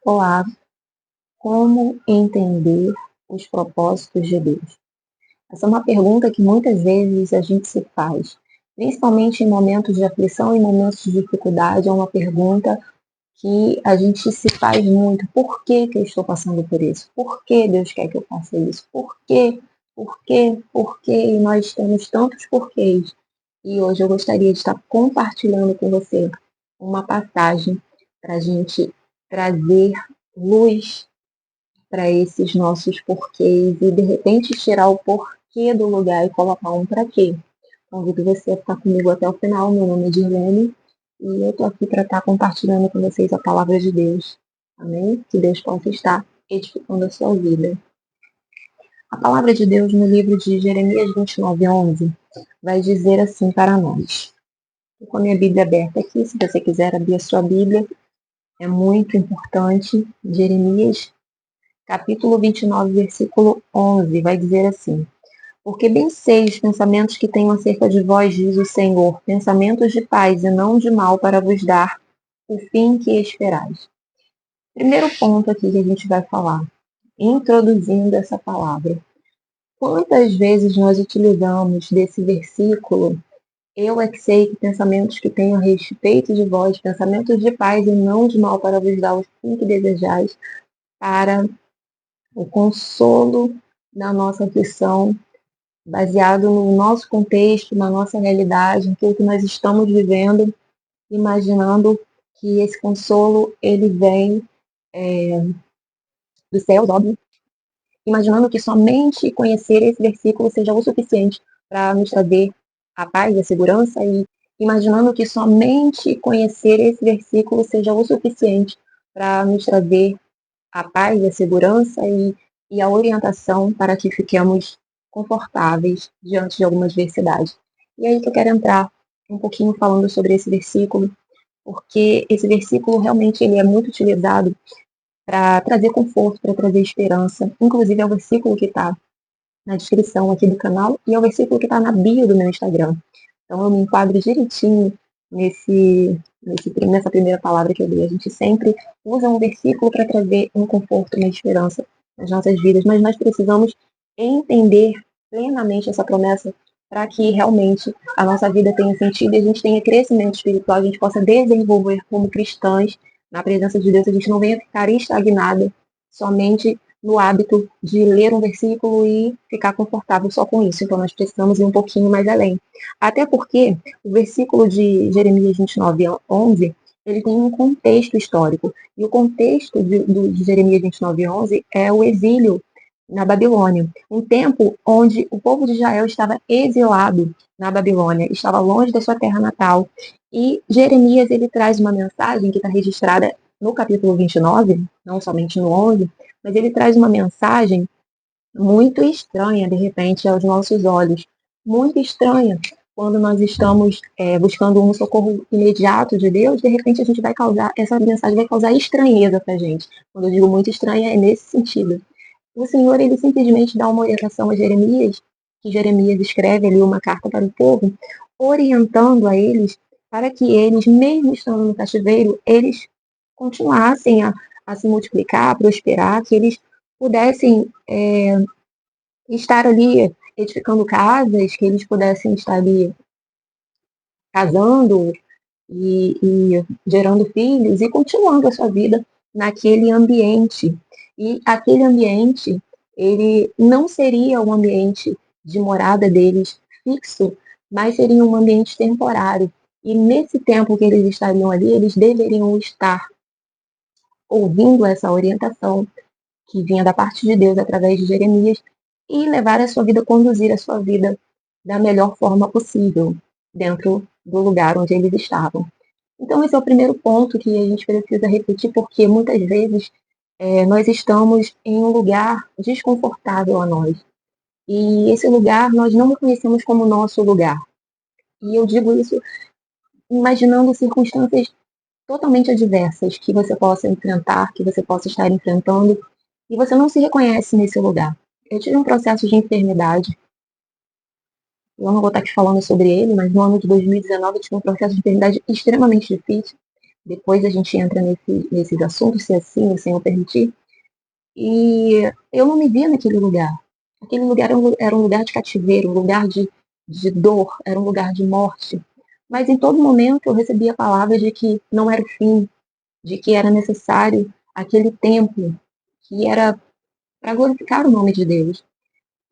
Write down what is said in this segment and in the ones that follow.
Olá, como entender os propósitos de Deus? Essa é uma pergunta que muitas vezes a gente se faz, principalmente em momentos de aflição e momentos de dificuldade. É uma pergunta que a gente se faz muito. Por que que eu estou passando por isso? Por que Deus quer que eu faça isso? Por quê? Por quê? Por quê? E nós temos tantos porquês. E hoje eu gostaria de estar compartilhando com você uma passagem para a gente trazer luz para esses nossos porquês e de repente tirar o porquê do lugar e colocar um para quê. Convido você a ficar comigo até o final. Meu nome é Dirlene e eu estou aqui para estar compartilhando com vocês a palavra de Deus. Amém? Que Deus possa estar edificando a sua vida. A palavra de Deus no livro de Jeremias 29:11 vai dizer assim para nós. Estou com a minha Bíblia aberta aqui, se você quiser abrir a sua Bíblia, é muito importante. Jeremias capítulo 29, versículo 11, vai dizer assim: Porque bem sei os pensamentos que tenho acerca de vós, diz o Senhor, pensamentos de paz e não de mal, para vos dar o fim que esperais. Primeiro ponto aqui que a gente vai falar, introduzindo essa palavra. Quantas vezes nós utilizamos desse versículo: Eu é que sei que pensamentos que tenho a respeito de vós, pensamentos de paz e não de mal, para vos dar o fim que desejais, para o consolo da nossa aflição, baseado no nosso contexto, na nossa realidade, em tudo que nós estamos vivendo, imaginando que esse consolo ele vem dos céus, óbvio, imaginando que somente conhecer esse versículo seja o suficiente para nos trazer a paz e a segurança, e imaginando que somente conhecer esse versículo seja o suficiente para nos trazer a paz e a segurança e a orientação para que fiquemos confortáveis diante de alguma adversidade. E aí que eu quero entrar um pouquinho falando sobre esse versículo, porque esse versículo realmente ele é muito utilizado para trazer conforto, para trazer esperança. Inclusive é o versículo que está na descrição aqui do canal e é o versículo que está na bio do meu Instagram. Então eu me enquadro direitinho nessa primeira palavra que eu dei. A gente sempre usa um versículo para trazer um conforto, uma esperança nas nossas vidas, mas nós precisamos entender plenamente essa promessa para que realmente a nossa vida tenha sentido e a gente tenha crescimento espiritual, a gente possa desenvolver como cristãs na presença de Deus, a gente não venha ficar estagnada somente no hábito de ler um versículo e ficar confortável só com isso. Então nós precisamos ir um pouquinho mais além. Até porque o versículo de Jeremias 29:11, ele tem um contexto histórico. E o contexto de Jeremias 29:11 é o exílio na Babilônia. Um tempo onde o povo de Israel estava exilado na Babilônia, estava longe da sua terra natal. E Jeremias, ele traz uma mensagem que está registrada no capítulo 29, não somente no 11, mas ele traz uma mensagem muito estranha, de repente, aos nossos olhos. Muito estranha. Quando nós estamos buscando um socorro imediato de Deus, de repente a gente vai causar, essa mensagem vai causar estranheza para a gente. Quando eu digo muito estranha, é nesse sentido. O Senhor, ele simplesmente dá uma orientação a Jeremias, que Jeremias escreve ali uma carta para o povo, orientando a eles para que eles, mesmo estando no cativeiro, eles continuassem a se multiplicar, a prosperar, que eles pudessem estar ali edificando casas, que eles pudessem estar ali casando e gerando filhos e continuando a sua vida naquele ambiente. E aquele ambiente, ele não seria um ambiente de morada deles fixo, mas seria um ambiente temporário. E nesse tempo que eles estariam ali, eles deveriam estar ouvindo essa orientação que vinha da parte de Deus através de Jeremias e levar a sua vida, conduzir a sua vida da melhor forma possível dentro do lugar onde eles estavam. Então esse é o primeiro ponto que a gente precisa refletir, porque muitas vezes nós estamos em um lugar desconfortável a nós. E esse lugar nós não reconhecemos como nosso lugar. E eu digo isso imaginando circunstâncias totalmente adversas que você possa enfrentar, que você possa estar enfrentando, e você não se reconhece nesse lugar. Eu tive um processo de enfermidade, eu não vou estar aqui falando sobre ele, mas no ano de 2019 eu tive um processo de enfermidade extremamente difícil, Depois a gente entra nesses assuntos, se assim o Senhor permitir. E eu não me via naquele lugar. Aquele lugar era um lugar de cativeiro, um lugar de dor, era um lugar de morte. Mas em todo momento eu recebia a palavra de que não era o fim, de que era necessário aquele tempo, que era para glorificar o nome de Deus.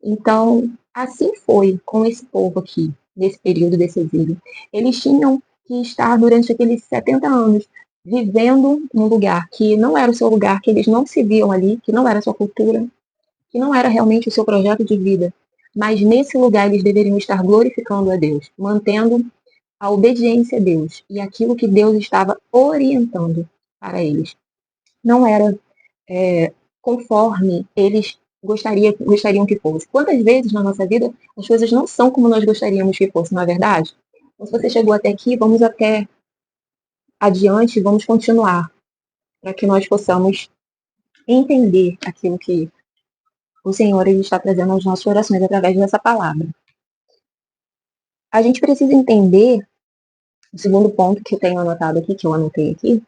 Então, assim foi com esse povo aqui, nesse período desse exílio. Eles tinham que estar durante aqueles 70 anos vivendo num lugar que não era o seu lugar, que eles não se viam ali, que não era a sua cultura, que não era realmente o seu projeto de vida. Mas nesse lugar eles deveriam estar glorificando a Deus, mantendo a obediência a Deus e aquilo que Deus estava orientando para eles. Não era conforme eles gostariam que fosse. Quantas vezes na nossa vida as coisas não são como nós gostaríamos que fosse, não é verdade? Então, se você chegou até aqui, vamos até adiante, vamos continuar, para que nós possamos entender aquilo que o Senhor ele está trazendo às nossas orações através dessa palavra. A gente precisa entender, o segundo ponto que eu tenho anotado aqui, que eu anotei aqui,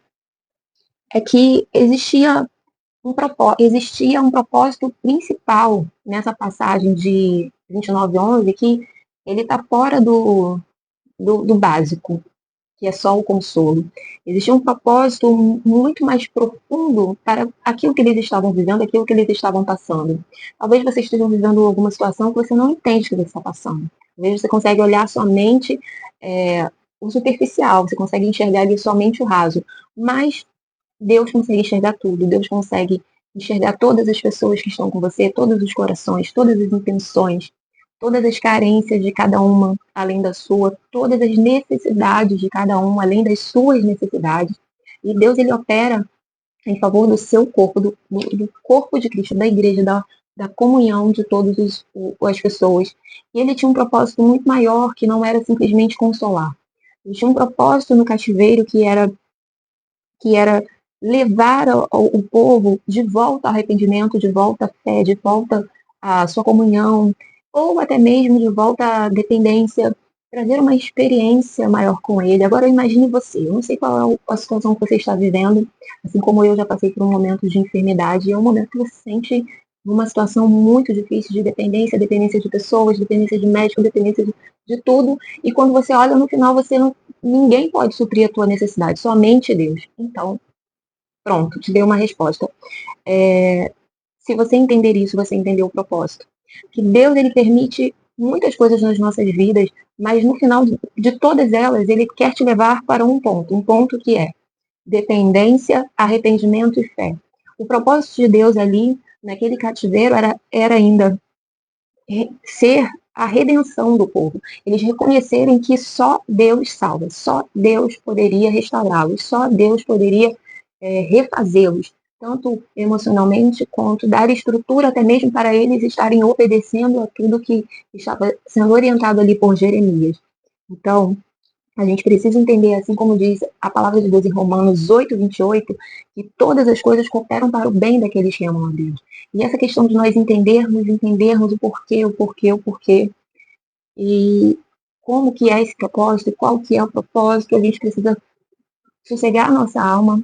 é que existia um propósito principal nessa passagem de 29:11, que ele está fora do básico, que é só o consolo. Existia um propósito muito mais profundo para aquilo que eles estavam vivendo, aquilo que eles estavam passando. Talvez você esteja vivendo alguma situação que você não entende o que você está passando. Talvez você consegue olhar somente o superficial, você consegue enxergar ali somente o raso. Mas Deus consegue enxergar tudo, Deus consegue enxergar todas as pessoas que estão com você, todos os corações, todas as intenções, todas as carências de cada uma, além da sua, todas as necessidades de cada uma, além das suas necessidades. E Deus, ele opera em favor do seu corpo, do corpo de Cristo, da igreja, da comunhão de todas as pessoas. E ele tinha um propósito muito maior, que não era simplesmente consolar. Ele tinha um propósito no cativeiro que era levar o povo de volta ao arrependimento, de volta à fé, de volta à sua comunhão, ou até mesmo de volta à dependência, trazer uma experiência maior com ele. Agora imagine você, eu não sei qual é a situação que você está vivendo, assim como eu já passei por um momento de enfermidade, é um momento que você se sente numa situação muito difícil de dependência, dependência de pessoas, dependência de médico, dependência de tudo, e quando você olha no final, você não, ninguém pode suprir a tua necessidade, somente Deus. Então, pronto, te dei uma resposta. Se você entender isso, você entendeu o propósito. Que Deus, ele permite muitas coisas nas nossas vidas, mas no final de todas elas, ele quer te levar para um ponto que é dependência, arrependimento e fé. O propósito de Deus ali, naquele cativeiro, era ainda ser a redenção do povo. Eles reconhecerem que só Deus salva, só Deus poderia restaurá-los, só Deus poderia refazê-los, tanto emocionalmente quanto dar estrutura até mesmo para eles estarem obedecendo a tudo que estava sendo orientado ali por Jeremias. Então, a gente precisa entender, assim como diz a palavra de Deus em Romanos 8:28, que todas as coisas cooperam para o bem daqueles que amam a Deus. E essa questão de nós entendermos o porquê, e como que é esse propósito, qual que é o propósito, a gente precisa sossegar a nossa alma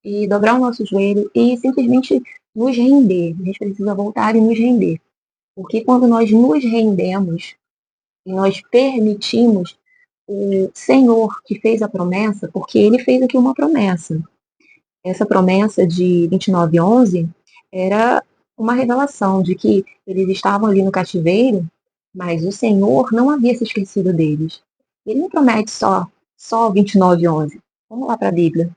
e dobrar o nosso joelho e simplesmente nos render. A gente precisa voltar e nos render. Porque quando nós nos rendemos e nós permitimos o Senhor que fez a promessa, porque ele fez aqui uma promessa. Essa promessa de 29:11 era uma revelação de que eles estavam ali no cativeiro, mas o Senhor não havia se esquecido deles. Ele não promete só 29:11. Vamos lá para a Bíblia.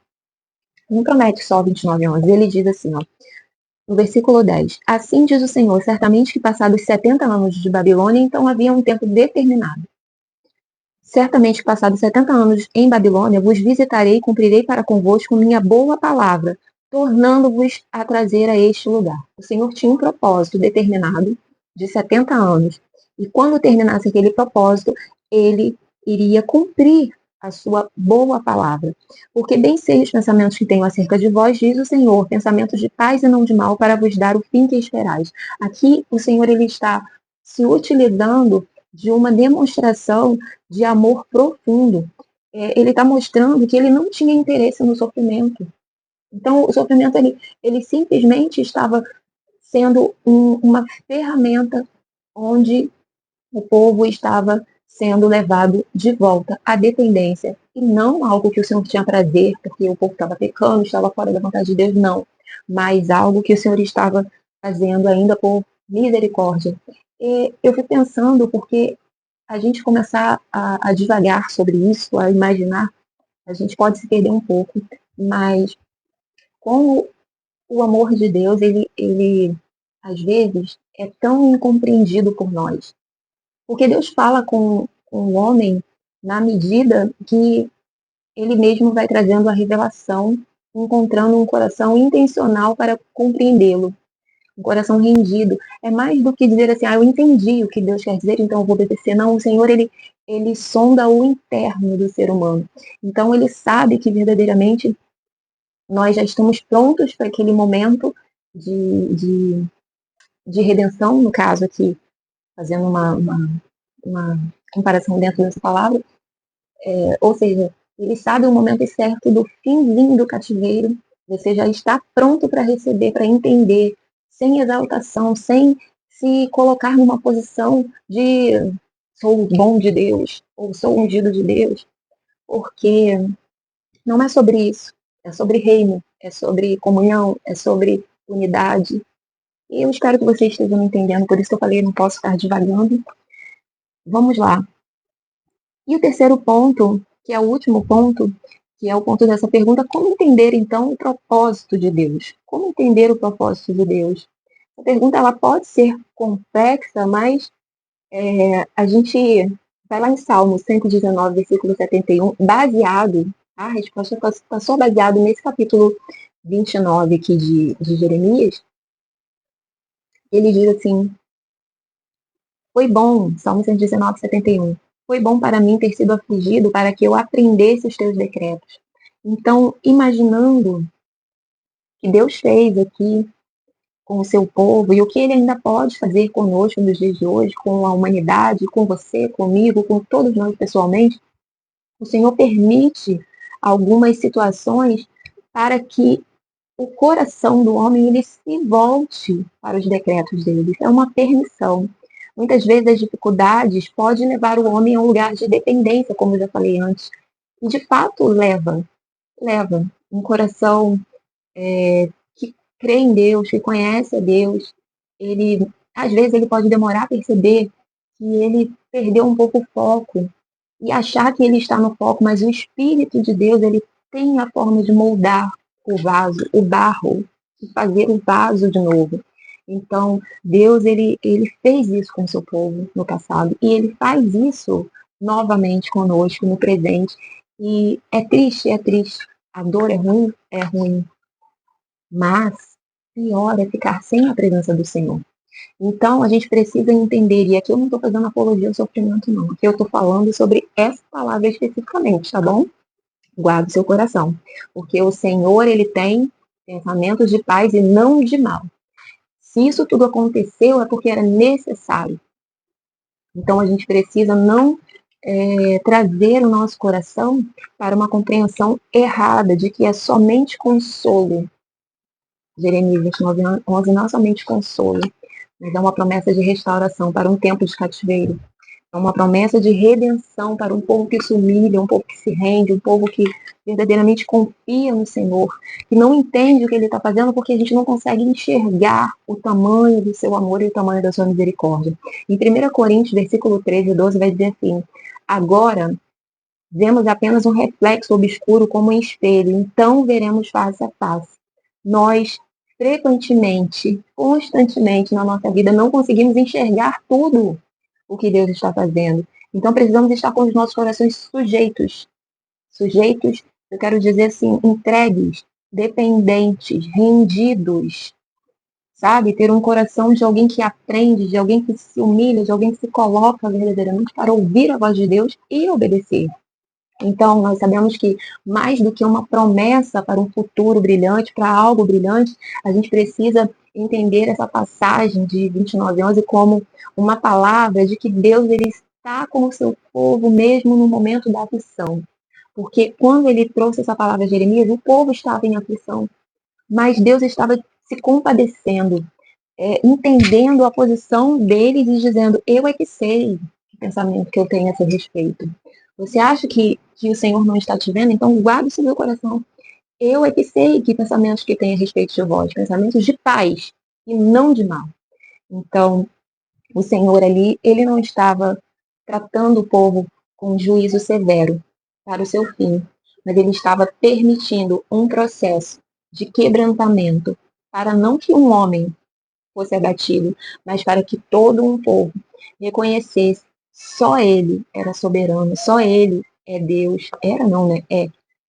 Ele não promete só 29:11. Ele diz assim, ó, no versículo 10. Assim diz o Senhor, certamente que passados 70 anos de Babilônia, então havia um tempo determinado. Certamente, passados 70 anos em Babilônia, vos visitarei e cumprirei para convosco minha boa palavra, tornando-vos a trazer a este lugar. O Senhor tinha um propósito determinado de 70 anos. E quando terminasse aquele propósito, ele iria cumprir a sua boa palavra. Porque bem sei os pensamentos que tenho acerca de vós, diz o Senhor, pensamentos de paz e não de mal, para vos dar o fim que esperais. Aqui o Senhor ele está se utilizando de uma demonstração de amor profundo. ele está mostrando que ele não tinha interesse no sofrimento. Então, o sofrimento, ele simplesmente estava sendo uma ferramenta onde o povo estava sendo levado de volta à dependência, e não algo que o Senhor tinha prazer, porque o povo estava pecando, estava fora da vontade de Deus, não, mas algo que o Senhor estava fazendo ainda por misericórdia. E eu fui pensando, porque a gente começar a divagar sobre isso, a imaginar, a gente pode se perder um pouco, mas como o amor de Deus, ele às vezes é tão incompreendido por nós. Porque Deus fala com o homem na medida que ele mesmo vai trazendo a revelação, encontrando um coração intencional para compreendê-lo, um coração rendido. É mais do que dizer assim, eu entendi o que Deus quer dizer, então eu vou obedecer. Não, o Senhor, ele sonda o interno do ser humano. Então ele sabe que verdadeiramente nós já estamos prontos para aquele momento de, de, de redenção, no caso aqui, fazendo uma comparação dentro dessa palavra, ou seja, ele sabe o momento certo do finzinho do cativeiro, você já está pronto para receber, para entender, sem exaltação, sem se colocar numa posição de sou bom de Deus, ou sou ungido de Deus, porque não é sobre isso, é sobre reino, é sobre comunhão, é sobre unidade. E eu espero que vocês estejam me entendendo, por isso que eu falei, não posso ficar divagando. Vamos lá. E o terceiro ponto, que é o último ponto, que é o ponto dessa pergunta, como entender então o propósito de Deus? Como entender o propósito de Deus? A pergunta ela pode ser complexa, mas a gente vai lá em Salmos 119, versículo 71, baseado, a resposta está só baseado nesse capítulo 29 aqui de Jeremias. Ele diz assim: foi bom, Salmo 119, 71. Foi bom para mim ter sido afligido para que eu aprendesse os teus decretos. Então, imaginando que Deus fez aqui com o seu povo e o que ele ainda pode fazer conosco nos dias de hoje, com a humanidade, com você, comigo, com todos nós pessoalmente, o Senhor permite algumas situações para que o coração do homem ele se volte para os decretos dele. É uma permissão. Muitas vezes as dificuldades podem levar o homem a um lugar de dependência, como eu já falei antes. E de fato leva. Um coração que crê em Deus, que conhece a Deus, ele às vezes ele pode demorar a perceber que ele perdeu um pouco o foco e achar que ele está no foco, mas o Espírito de Deus, ele tem a forma de moldar o vaso, o barro, e fazer o vaso de novo. Então, Deus, ele fez isso com o seu povo no passado, e ele faz isso novamente conosco no presente. E é triste, é triste. A dor é ruim, mas pior é ficar sem a presença do Senhor. Então, a gente precisa entender, e aqui eu não estou fazendo apologia ao sofrimento, não. Aqui eu estou falando sobre essa palavra especificamente, tá bom? Guarde seu coração. Porque o Senhor, ele tem pensamentos de paz e não de mal. Se isso tudo aconteceu, é porque era necessário. Então, a gente precisa não trazer o nosso coração para uma compreensão errada de que é somente consolo. Jeremias 29, 11, não é somente consolo, mas é uma promessa de restauração para um tempo de cativeiro. É uma promessa de redenção para um povo que se humilha, um povo que se rende, um povo que verdadeiramente confia no Senhor, que não entende o que Ele está fazendo porque a gente não consegue enxergar o tamanho do seu amor e o tamanho da sua misericórdia. Em 1 Coríntios, versículo 13 e 12, vai dizer assim: agora vemos apenas um reflexo obscuro como em espelho, então veremos face a face. Nós, frequentemente, constantemente na nossa vida, não conseguimos enxergar tudo o que Deus está fazendo. Então precisamos estar com os nossos corações sujeitos. Sujeitos, eu quero dizer assim, entregues, dependentes, rendidos. Sabe? Ter um coração de alguém que aprende, de alguém que se humilha, de alguém que se coloca verdadeiramente para ouvir a voz de Deus e obedecer. Então, nós sabemos que mais do que uma promessa para um futuro brilhante, para algo brilhante, a gente precisa entender essa passagem de 29:11 como uma palavra de que Deus ele está com o seu povo mesmo no momento da aflição. Porque quando ele trouxe essa palavra a Jeremias, o povo estava em aflição, mas Deus estava se compadecendo, entendendo a posição deles e dizendo: eu é que sei o pensamento que eu tenho a seu respeito. Você acha que o Senhor não está te vendo? Então guarde isso no seu coração. Eu é que sei que pensamentos que tem a respeito de vós, pensamentos de paz e não de mal. Então, o Senhor ali, ele não estava tratando o povo com juízo severo para o seu fim, mas ele estava permitindo um processo de quebrantamento para não que um homem fosse abatido, mas para que todo um povo reconhecesse só ele era soberano, só ele é Deus, era não, né?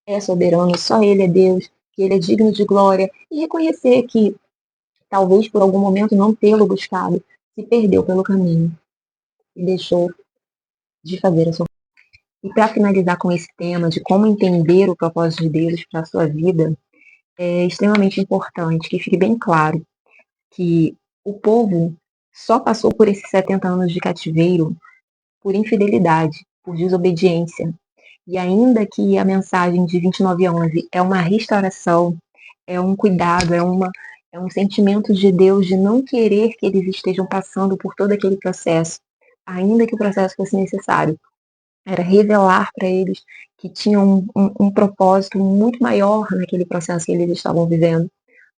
É soberano, só ele é Deus, que ele é digno de glória, e reconhecer que talvez por algum momento não tê-lo buscado, se perdeu pelo caminho e deixou de fazer a sua. E para finalizar com esse tema de como entender o propósito de Deus para a sua vida, é extremamente importante que fique bem claro que o povo só passou por esses 70 anos de cativeiro por infidelidade, por desobediência. E ainda que a mensagem de 29:11 é uma restauração, é um cuidado, é um sentimento de Deus de não querer que eles estejam passando por todo aquele processo, ainda que o processo fosse necessário. Era revelar para eles que tinham um propósito muito maior naquele processo que eles estavam vivendo,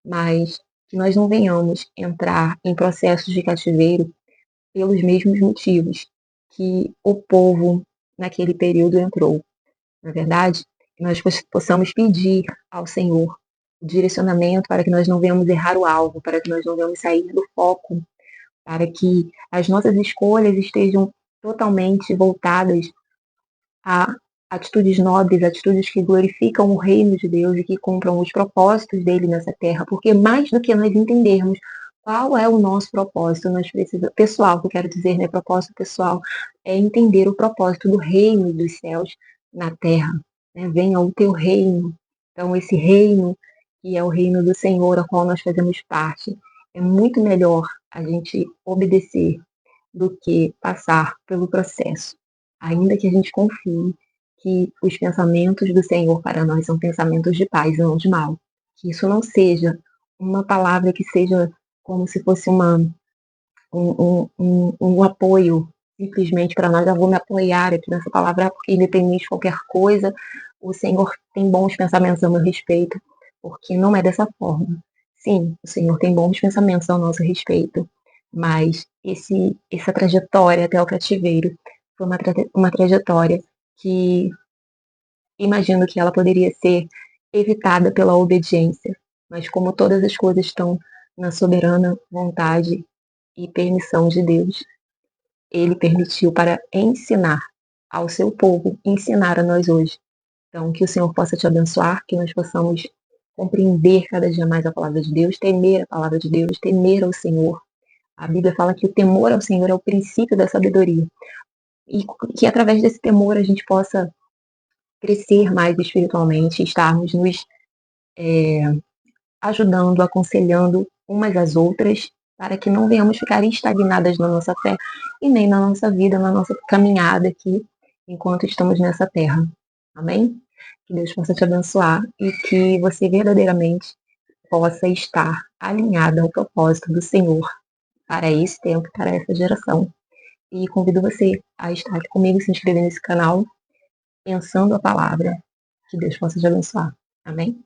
mas que nós não venhamos entrar em processos de cativeiro pelos mesmos motivos que o povo naquele período entrou. Na verdade, que nós possamos pedir ao Senhor o direcionamento para que nós não venhamos errar o alvo, para que nós não venhamos sair do foco, para que as nossas escolhas estejam totalmente voltadas a atitudes nobres, atitudes que glorificam o reino de Deus e que cumpram os propósitos dele nessa terra, porque mais do que nós entendermos qual é o nosso propósito, nós precisamos, pessoal, que eu quero dizer, né, propósito pessoal, é entender o propósito do reino dos céus na terra, né? Venha o teu reino. Então, esse reino, que é o reino do Senhor, ao qual nós fazemos parte, é muito melhor a gente obedecer do que passar pelo processo, ainda que a gente confie que os pensamentos do Senhor para nós são pensamentos de paz e não de mal. Que isso não seja uma palavra que seja como se fosse um apoio simplesmente para nós. Eu vou me apoiar aqui nessa palavra, porque independente de qualquer coisa, o Senhor tem bons pensamentos a meu respeito, porque não é dessa forma. Sim, o Senhor tem bons pensamentos ao nosso respeito, mas essa trajetória até o cativeiro foi uma trajetória que imagino que ela poderia ser evitada pela obediência, mas como todas as coisas estão na soberana vontade e permissão de Deus, ele permitiu para ensinar ao seu povo, ensinar a nós hoje. Então, que o Senhor possa te abençoar, que nós possamos compreender cada dia mais a palavra de Deus, temer a palavra de Deus, temer ao Senhor. A Bíblia fala que o temor ao Senhor é o princípio da sabedoria. E que através desse temor a gente possa crescer mais espiritualmente, estarmos nos ajudando, aconselhando umas às outras, para que não venhamos ficar estagnadas na nossa fé e nem na nossa vida, na nossa caminhada aqui, enquanto estamos nessa terra. Amém? Que Deus possa te abençoar e que você verdadeiramente possa estar alinhada ao propósito do Senhor para esse tempo, para essa geração. E convido você a estar aqui comigo, se inscrever nesse canal, pensando a palavra. Que Deus possa te abençoar. Amém?